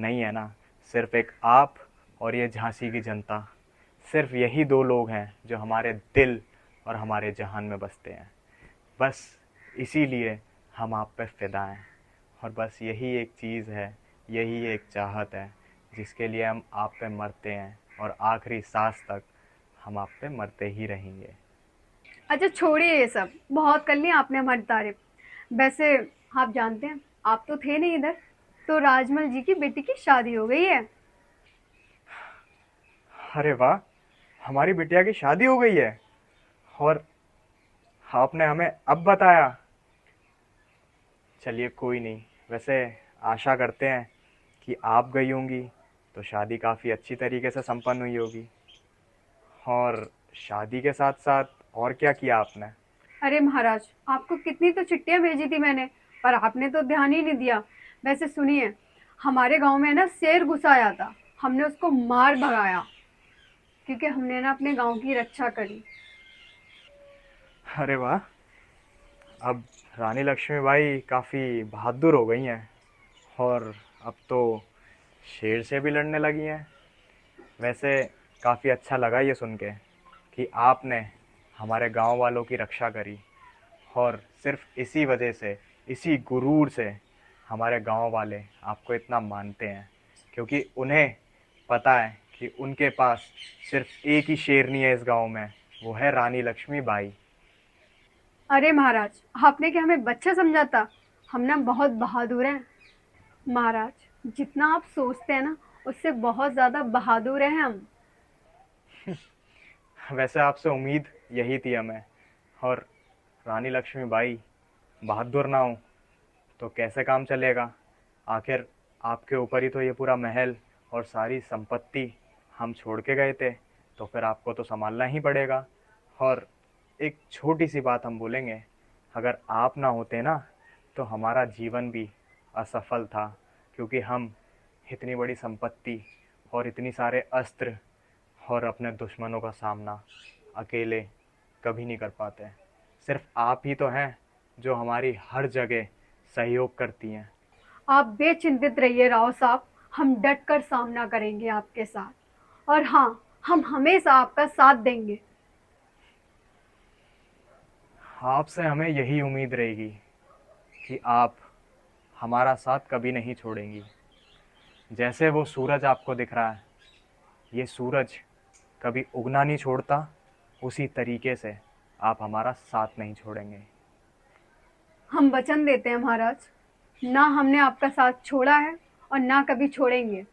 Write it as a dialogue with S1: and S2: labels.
S1: नहीं है ना, सिर्फ एक आप और ये झांसी की जनता। सिर्फ यही दो लोग हैं जो हमारे दिल और हमारे जहान में बसते हैं। बस इसीलिए हम आप पे फ़िदा हैं, और बस यही एक चीज़ है, यही एक चाहत है जिसके लिए हम आप पे मरते हैं, और आखिरी सांस तक हम आप पे मरते ही रहेंगे।
S2: अच्छा छोड़िए ये सब, बहुत कर ली आपने हमारी तारीफ। वैसे आप जानते हैं, आप तो थे नहीं इधर, तो राजमल जी की बेटी की शादी हो गई है।
S1: अरे वाह, हमारी बिटिया की शादी हो गई है, और आपने हमें अब बताया। चलिए कोई नहीं। वैसे आशा करते हैं कि आप गई होंगी तो शादी काफ़ी अच्छी तरीके से संपन्न हुई होगी। और शादी के साथ साथ और क्या किया आपने?
S2: अरे महाराज, आपको कितनी तो चिट्ठियां भेजी थी मैंने, पर आपने तो ध्यान ही नहीं दिया। वैसे सुनिए, हमारे गांव में ना शेर घुसा आया था, हमने उसको मार भगाया, क्योंकि हमने ना अपने गांव की रक्षा करी।
S1: अरे वाह, अब रानी लक्ष्मीबाई काफ़ी बहादुर हो गई हैं, और अब तो शेर से भी लड़ने लगी हैं। वैसे काफ़ी अच्छा लगा ये सुन के कि आपने हमारे गांव वालों की रक्षा करी, और सिर्फ इसी वजह से, इसी गुरूर से हमारे गांव वाले आपको इतना मानते हैं, क्योंकि उन्हें पता है कि उनके पास सिर्फ एक ही शेरनी है इस गांव में, वो है रानी लक्ष्मीबाई।
S2: अरे महाराज, आपने क्या हमें बच्चा समझा था? हम ना बहुत बहादुर हैं महाराज। जितना आप सोचते हैं ना, उससे बहुत ज्यादा बहादुर हैं हम।
S1: वैसे आपसे उम्मीद यही थी हमें। और रानी लक्ष्मीबाई बहादुर ना हो तो कैसे काम चलेगा? आखिर आपके ऊपर ही तो ये पूरा महल और सारी संपत्ति हम छोड़ के गए थे, तो फिर आपको तो संभालना ही पड़ेगा। और एक छोटी सी बात हम बोलेंगे, अगर आप ना होते ना तो हमारा जीवन भी असफल था, क्योंकि हम इतनी बड़ी संपत्ति और इतनी सारे अस्त्र और अपने दुश्मनों का सामना अकेले कभी नहीं कर पाते। सिर्फ आप ही तो हैं जो हमारी हर जगह सहयोग करती हैं।
S2: आप बेचिंतित रहिए राव साहब, हम डट कर सामना करेंगे आपके साथ। और हाँ, हम हमेशा आपका साथ देंगे।
S1: आपसे हमें यही उम्मीद रहेगी कि आप हमारा साथ कभी नहीं छोड़ेंगी। जैसे वो सूरज आपको दिख रहा है, ये सूरज कभी उगना नहीं छोड़ता, उसी तरीके से आप हमारा साथ नहीं छोड़ेंगे।
S2: हम वचन देते हैं महाराज, ना हमने आपका साथ छोड़ा है और ना कभी छोड़ेंगे।